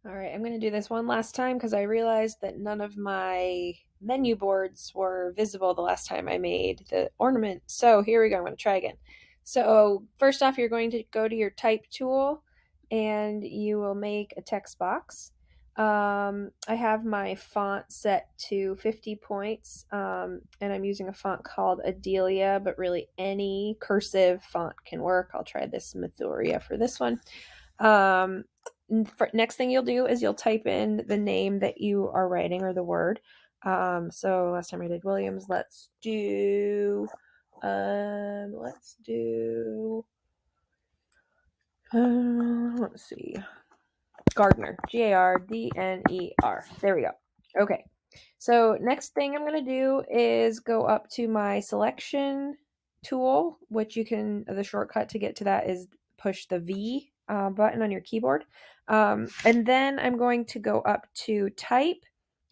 All right, I'm going to do this one last time because I realized that none of my menu boards were visible the last time I made the ornament. So here we go. I'm going to try again. So first off, you're going to go to your type tool and you will make a text box. I have my font set to 50 points, and I'm using a font called Adelia, but really any cursive font can work. I'll try this Methuria for this one. Um, Next thing you'll do is you'll type in the name that you are writing or the word. So last time I did Williams, let's do let's see, Gardner, Gardner. There we go. Okay, so next thing I'm going to do is go up to my selection tool, which the shortcut to get to that is push the V button on your keyboard. And then I'm going to go up to type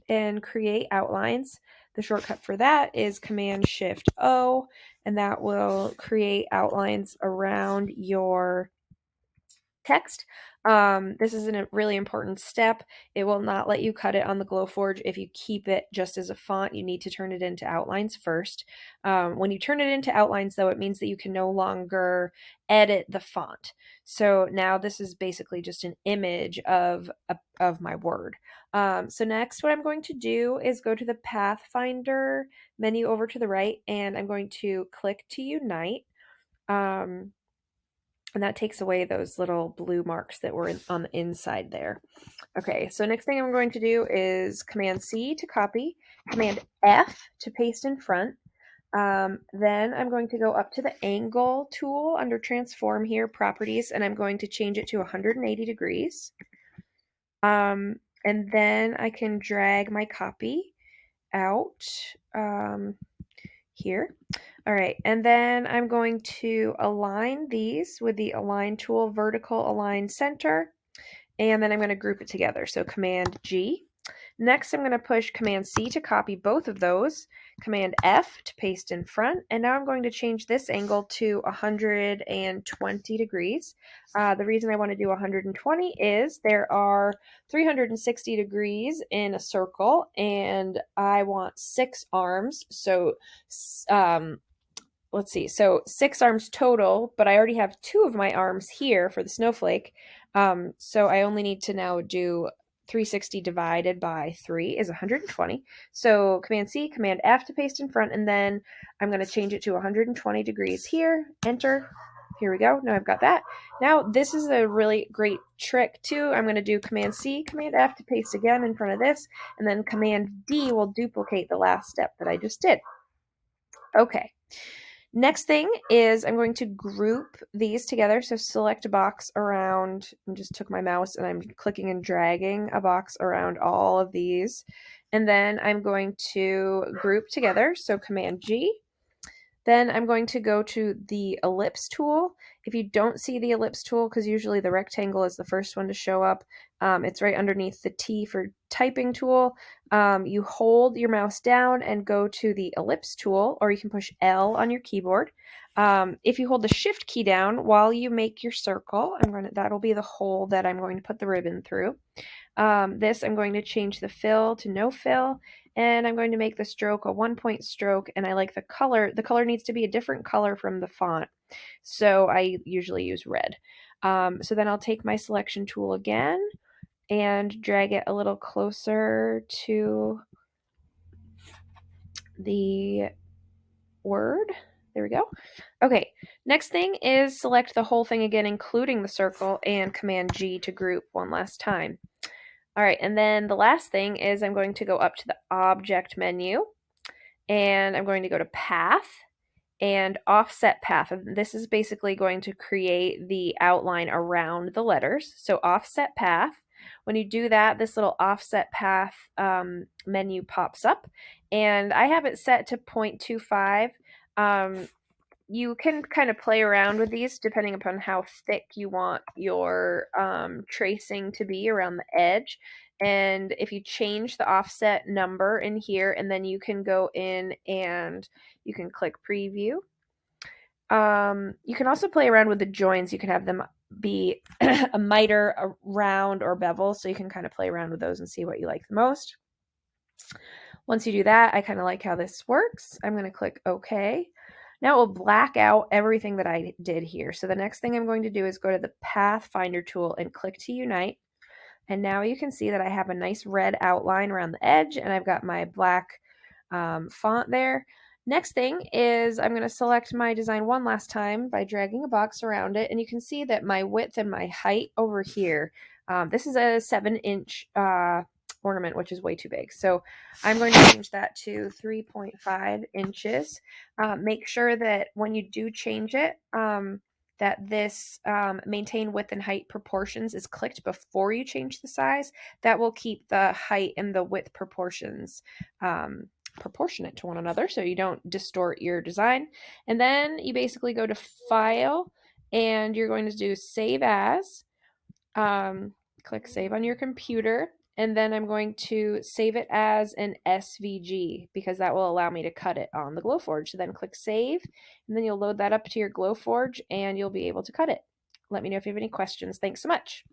and create outlines. The shortcut for that is Command Shift O, and that will create outlines around your text. This is a really important step. It will not let you cut it on the Glowforge if you keep it just as a font. You need to turn it into outlines first. When you turn it into outlines, though, it means that you can no longer edit the font. So now this is basically just an image of my word. So next, what I'm going to do is go to the Pathfinder menu over to the right, and I'm going to click to unite. And that takes away those little blue marks that were on the inside there. Okay, so next thing I'm going to do is Command C to copy, Command F to paste in front. Then I'm going to go up to the angle tool under transform here, properties, and I'm going to change it to 180 degrees. And then I can drag my copy out here. All right, and then I'm going to align these with the align tool, vertical align center, and then I'm going to group it together. So Command G. Next, I'm going to push Command C to copy both of those, Command F to paste in front, and now I'm going to change this angle to 120 degrees. The reason I want to do 120 is there are 360 degrees in a circle, and I want 6 arms, so let's see, so 6 arms total, but I already have 2 of my arms here for the snowflake, so I only need to now do 360 divided by 3 is 120. So Command C, Command F to paste in front, and then I'm going to change it to 120 degrees here. Enter. Here we go. Now I've got that. Now this is a really great trick too. I'm going to do Command C, Command F to paste again in front of this, and then Command D will duplicate the last step that I just did. Okay. Next thing is I'm going to group these together. So select a box around, I just took my mouse and I'm clicking and dragging a box around all of these. And then I'm going to group together. So Command G. Then I'm going to go to the ellipse tool. If you don't see the ellipse tool, because usually the rectangle is the first one to show up, it's right underneath the T for typing tool. You hold your mouse down and go to the ellipse tool, or you can push L on your keyboard. If you hold the shift key down while you make your circle, that'll be the hole that I'm going to put the ribbon through. I'm going to change the fill to no fill, and I'm going to make the stroke a 1-point stroke, and I like the color. The color needs to be a different color from the font, so I usually use red. So then I'll take my selection tool again and drag it a little closer to the word. There we go. Okay, next thing is select the whole thing again, including the circle, and Command G to group one last time. All right, and then the last thing is I'm going to go up to the object menu, and I'm going to go to path and offset path. And this is basically going to create the outline around the letters. So offset path. When you do that, this little offset path menu pops up, and I have it set to 0.25. You can kind of play around with these depending upon how thick you want your tracing to be around the edge. And if you change the offset number in here, and then you can go in and you can click preview. You can also play around with the joins. You can have them be a miter, a round, or bevel, so you can kind of play around with those and see what you like the most. Once you do that, I kind of like how this works. I'm going to click OK. Now it will black out everything that I did here. So the next thing I'm going to do is go to the Pathfinder tool and click to unite. And now you can see that I have a nice red outline around the edge, and I've got my black font there. Next thing is I'm going to select my design one last time by dragging a box around it, and you can see that my width and my height over here, this is a 7-inch ornament, which is way too big. So I'm going to change that to 3.5 inches. Make sure that when you do change it, that this maintain width and height proportions is clicked before you change the size. That will keep the height and the width proportions proportionate to one another so you don't distort your design. And then you basically go to File, and you're going to do Save As. Click Save on your computer, and then I'm going to save it as an SVG because that will allow me to cut it on the Glowforge. So then click Save, and then you'll load that up to your Glowforge and you'll be able to cut it. Let me know if you have any questions. Thanks so much.